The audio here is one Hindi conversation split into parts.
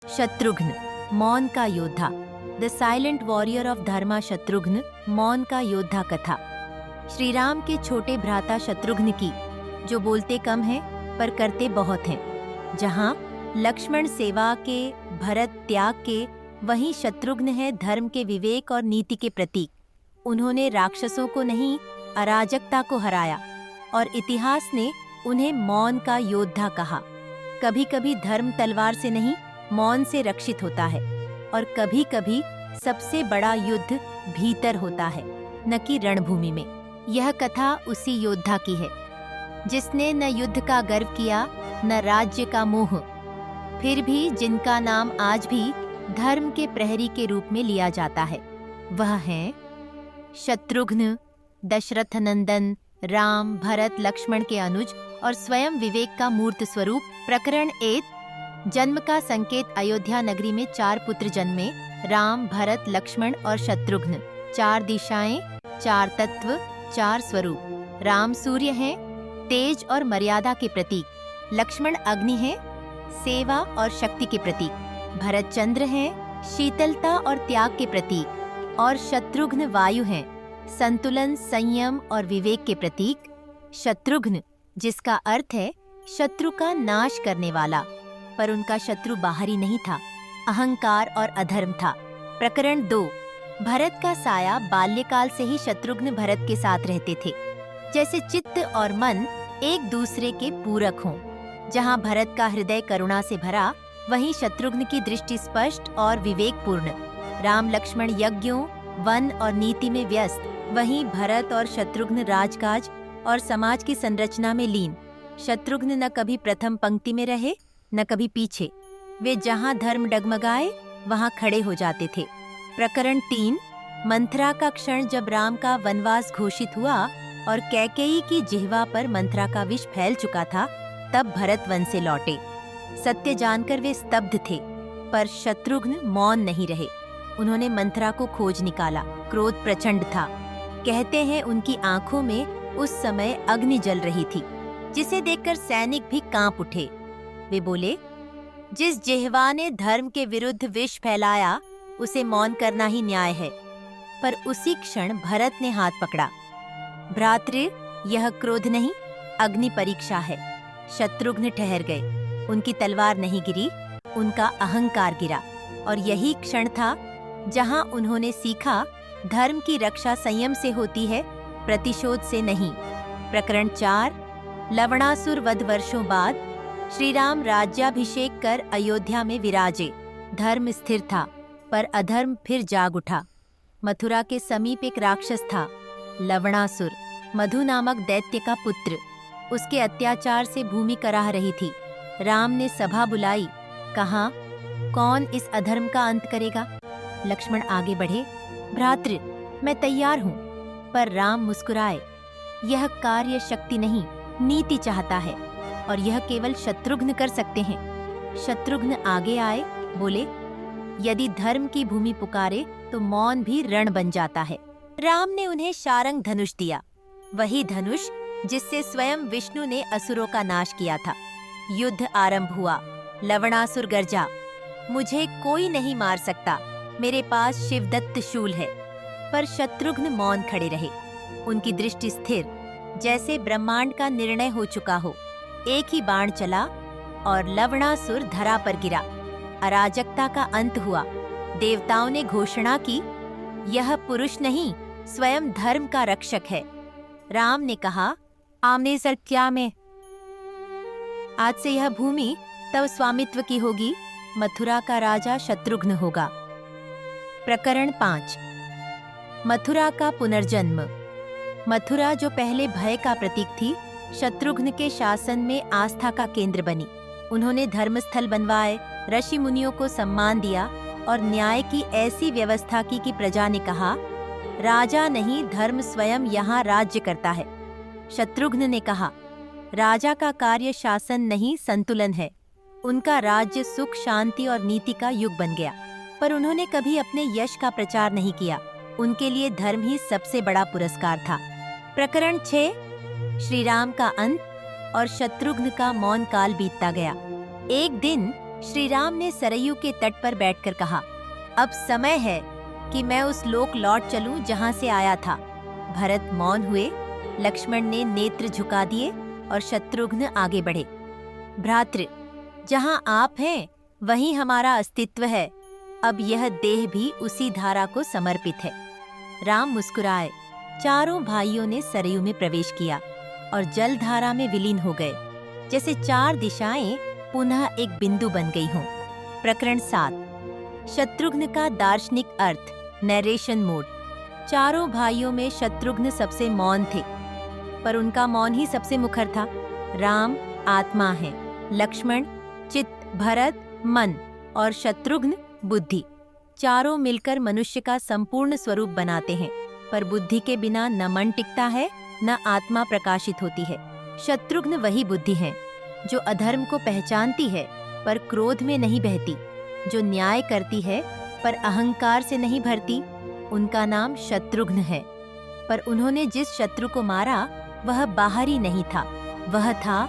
शत्रुघ्न, मौन का योद्धा। द साइलेंट वॉरियर ऑफ धर्मा शत्रुघ्न, मौन का योद्धा कथा। श्री राम के छोटे भ्राता शत्रुघ्न की, जो बोलते कम हैं पर करते बहुत हैं। जहाँ लक्ष्मण सेवा के, भरत त्याग के, वहीं शत्रुघ्न है धर्म के, विवेक और नीति के प्रतीक। उन्होंने राक्षसों को नहीं, अराजकता को हराया और इतिहास ने उन्हें मौन का योद्धा कहा। कभी कभी धर्म तलवार से नहीं, मौन से रक्षित होता है, और कभी कभी सबसे बड़ा युद्ध भीतर होता है, न कि रणभूमि में। यह कथा उसी योद्धा की है जिसने न युद्ध का गर्व किया, न राज्य का मोह, फिर भी जिनका नाम आज भी धर्म के प्रहरी के रूप में लिया जाता है। वह हैं शत्रुघ्न, दशरथ नंदन, राम, भरत, लक्ष्मण के अनुज और स्वयं विवेक का मूर्त स्वरूप। प्रकरण 1। जन्म का संकेत। अयोध्या नगरी में 4 पुत्र जन्मे, राम, भरत, लक्ष्मण और शत्रुघ्न। 4 दिशाएं, 4 तत्व, 4 स्वरूप। राम सूर्य हैं, तेज और मर्यादा के प्रतीक। लक्ष्मण अग्नि हैं, सेवा और शक्ति के प्रतीक। भरत चंद्र हैं, शीतलता और त्याग के प्रतीक। और शत्रुघ्न वायु हैं, संतुलन, संयम और विवेक के प्रतीक। शत्रुघ्न, जिसका अर्थ है शत्रु का नाश करने वाला, पर उनका शत्रु बाहरी नहीं था, अहंकार और अधर्म था। प्रकरण 2। भरत का साया। बाल्यकाल से ही शत्रुघ्न भरत के साथ रहते थे, जैसे चित्त और मन एक दूसरे के पूरक हों। जहाँ भरत का हृदय करुणा से भरा, वहीं शत्रुघ्न की दृष्टि स्पष्ट और विवेकपूर्ण। राम लक्ष्मण यज्ञों, वन और नीति में व्यस्त, वहीं भरत और शत्रुघ्न राजकाज और समाज की संरचना में लीन। शत्रुघ्न न कभी प्रथम पंक्ति में रहे, न कभी पीछे। वे जहाँ धर्म डगमगाए, वहाँ खड़े हो जाते थे। प्रकरण 3। मंथरा का क्षण। जब राम का वनवास घोषित हुआ और कैकेयी की जिह्वा पर मंथरा का विष फैल चुका था, तब भरत वन से लौटे। सत्य जानकर वे स्तब्ध थे, पर शत्रुघ्न मौन नहीं रहे। उन्होंने मंथरा को खोज निकाला। क्रोध प्रचंड था। कहते हैं उनकी आंखों में उस समय अग्नि जल रही थी, जिसे देखकर सैनिक भी कांप उठे। वे बोले, जिस जिह्वा ने धर्म के विरुद्ध विष फैलाया, उसे मौन करना ही न्याय है। पर उसी क्षण भरत ने हाथ पकड़ा। भ्रातृ, यह क्रोध नहीं, अग्नि परीक्षा है। शत्रुघ्न ठहर गए। उनकी तलवार नहीं गिरी, उनका अहंकार गिरा। और यही क्षण था जहां उन्होंने सीखा, धर्म की रक्षा संयम से होती है, प्रतिशोध से नहीं। प्रकरण 4। लवणासुर वध। वर्षों बाद श्री राम राज्याभिषेक कर अयोध्या में विराजे। धर्म स्थिर था, पर अधर्म फिर जाग उठा। मथुरा के समीप एक राक्षस था, लवणासुर, मधु नामक दैत्य का पुत्र। उसके अत्याचार से भूमि कराह रही थी। राम ने सभा बुलाई। कहा, कौन इस अधर्म का अंत करेगा? लक्ष्मण आगे बढ़े। भ्रातृ, मैं तैयार हूँ। पर राम मुस्कुराए। यह कार्य शक्ति नहीं, नीति चाहता है, और यह केवल शत्रुघ्न कर सकते हैं। शत्रुघ्न आगे आए, बोले, यदि धर्म की भूमि पुकारे तो मौन भी रण बन जाता है। राम ने उन्हें शारंग धनुष दिया, वही धनुष जिससे स्वयं विष्णु ने असुरों का नाश किया था। युद्ध आरंभ हुआ। लवणासुर गरजा, मुझे कोई नहीं मार सकता, मेरे पास शिवदत्त शूल है। पर शत्रुघ्न मौन खड़े रहे। उनकी दृष्टि स्थिर, जैसे ब्रह्मांड का निर्णय हो चुका हो। एक ही बाण चला और लवणासुर धरा पर गिरा। अराजकता का अंत हुआ। देवताओं ने घोषणा की, यह पुरुष नहीं, स्वयं धर्म का रक्षक है। राम ने कहा, आमने सत्या में, आज से यह भूमि तब स्वामित्व की होगी। मथुरा का राजा शत्रुघ्न होगा। प्रकरण 5। मथुरा का पुनर्जन्म। मथुरा, जो पहले भय का प्रतीक थी, शत्रुघ्न के शासन में आस्था का केंद्र बनी। उन्होंने धर्मस्थल बनवाए, ऋषि मुनियों को सम्मान दिया और न्याय की ऐसी व्यवस्था की कि प्रजा ने कहा, राजा नहीं, धर्म स्वयं यहाँ राज्य करता है। शत्रुघ्न ने कहा, राजा का कार्य शासन नहीं, संतुलन है। उनका राज्य सुख, शांति और नीति का युग बन गया। पर उन्होंने कभी अपने यश का प्रचार नहीं किया। उनके लिए धर्म ही सबसे बड़ा पुरस्कार था। प्रकरण 6। श्री राम का अंत और शत्रुघ्न का मौन काल बीतता गया। एक दिन श्री राम ने सरयू के तट पर बैठकर कहा, अब समय है कि मैं उस लोक लौट चलूं जहां से आया था। भरत मौन हुए, लक्ष्मण ने नेत्र झुका दिए और शत्रुघ्न आगे बढ़े। भ्रातृ, जहां आप हैं वहीं हमारा अस्तित्व है। अब यह देह भी उसी धारा को समर्पित है। राम मुस्कुराए। चारों भाइयों ने सरयू में प्रवेश किया और जलधारा में विलीन हो गए, जैसे चार दिशाएं पुनः एक बिंदु बन गई हों। प्रकरण 7। शत्रुघ्न का दार्शनिक अर्थ, नरेशन मोड। चारों भाइयों में शत्रुघ्न सबसे मौन थे, पर उनका मौन ही सबसे मुखर था। राम आत्मा है, लक्ष्मण चित्त, भरत मन और शत्रुघ्न बुद्धि। चारों मिलकर मनुष्य का संपूर्ण स्वरूप बनाते हैं, पर बुद्धि के बिना न मन टिकता है न आत्मा प्रकाशित होती है। शत्रुघ्न वही बुद्धि है जो अधर्म को पहचानती है पर क्रोध में नहीं बहती, जो न्याय करती है पर अहंकार से नहीं भरती। उनका नाम शत्रुघ्न है। पर उन्होंने जिस शत्रु को मारा वह बाहरी नहीं था, वह था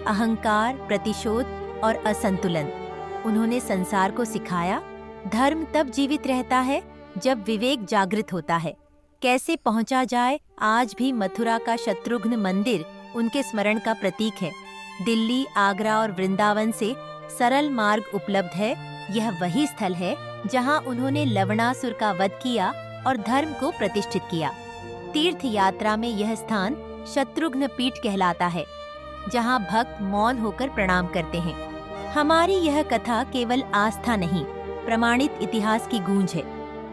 अहंकार, प्रतिशोध और असंतुलन। उन्होंने संसार को सिखाया, धर्म तब जीवित रहता है जब विवेक जागृत होता है। कैसे पहुंचा जाए, आज भी मथुरा का शत्रुघ्न मंदिर उनके स्मरण का प्रतीक है। दिल्ली, आगरा और वृंदावन से सरल मार्ग उपलब्ध है। यह वही स्थल है जहां उन्होंने लवणासुर का वध किया और धर्म को प्रतिष्ठित किया। तीर्थ यात्रा में यह स्थान शत्रुघ्न पीठ कहलाता है, जहां भक्त मौन होकर प्रणाम करते हैं। हमारी यह कथा केवल आस्था नहीं, प्रमाणित इतिहास की गूंज है।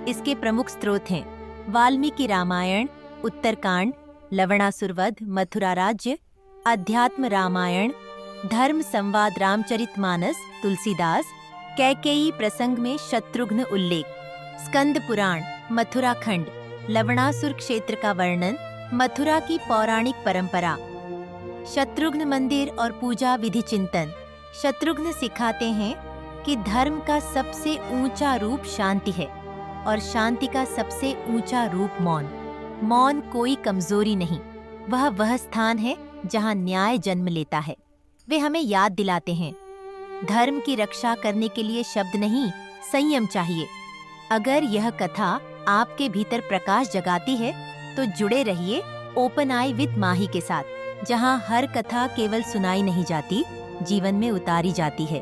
इसके प्रमुख स्रोत हैं वाल्मीकि रामायण, उत्तरकांड, लवणासुर वध, मथुरा राज्य, अध्यात्म रामायण, धर्म संवाद रामचरितमानस तुलसीदास, कैकेयी प्रसंग में शत्रुघ्न उल्लेख, स्कंद पुराण, मथुरा खंड, लवणासुर क्षेत्र का वर्णन, मथुरा की पौराणिक परंपरा, शत्रुघ्न मंदिर और पूजा विधि चिंतन। शत्रुघ्न सिखाते हैं कि धर्म का सबसे ऊंचा रूप शांति है और शांति का सबसे ऊंचा रूप मौन। मौन कोई कमजोरी नहीं, वह स्थान है जहां न्याय जन्म लेता है। वे हमें याद दिलाते हैं, धर्म की रक्षा करने के लिए शब्द नहीं, संयम चाहिए। अगर यह कथा आपके भीतर प्रकाश जगाती है तो जुड़े रहिए ओपन आई विद माही के साथ, जहां हर कथा केवल सुनाई नहीं जाती, जीवन में उतारी जाती है।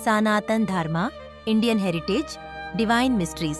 सनातन धर्मा, इंडियन हेरिटेज, डिवाइन मिस्ट्रीज।